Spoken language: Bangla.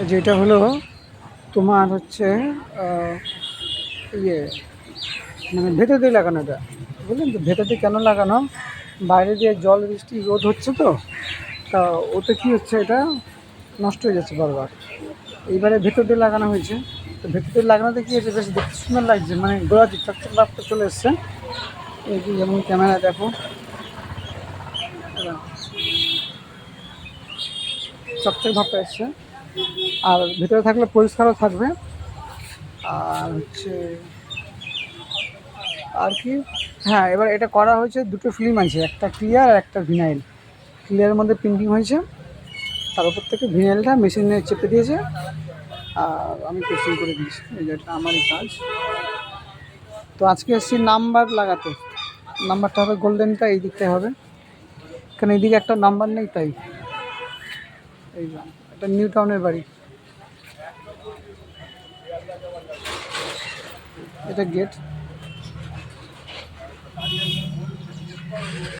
যেটা হলো তোমার হচ্ছে ইয়ে মানে ভেতর দিয়ে লাগানো এটা, বুঝলেন তো? ভেতর দিয়ে কেন লাগানো, বাইরে দিয়ে জল বৃষ্টি রোদ হচ্ছে তো, তা ওতে কী হচ্ছে, এটা নষ্ট হয়ে যাচ্ছে বারবার। এইবারে ভেতর দিয়ে লাগানো হয়েছে। তো ভেতর দিয়ে লাগানোতে কী হয়েছে, বেশ দেখতে সুন্দর লাগছে, মানে গোড়াতে চকচক ভাবটা চলে এসছে। এই যে যেমন ক্যামেরা দেখো, চকচক ভাবটা এসছে। আর ভেতরে থাকলে পরিষ্কারও থাকবে। আর হচ্ছে আর কি, হ্যাঁ, এবার এটা করা হয়েছে, দুটো ফিল্ম আছে, একটা ক্লিয়ার আর একটা ভিনাইল। ক্লিয়ারের মধ্যে প্রিন্টিং হয়েছে, তার উপর থেকে ভিনাইলটা মেশিনে চেপে দিয়েছে, আর আমি পেস্টিং করে দিয়েছি। এই যে এটা আমারই কাজ। তো আজকে এসেছি নাম্বার লাগাতে। নাম্বারটা হবে গোল্ডেনটা, এই দিকটায় হবে, কারণ এইদিকে একটা নাম্বার নেই তাই। এই যে এটা নিউ টাউনের বাড়ি, এটা গেট।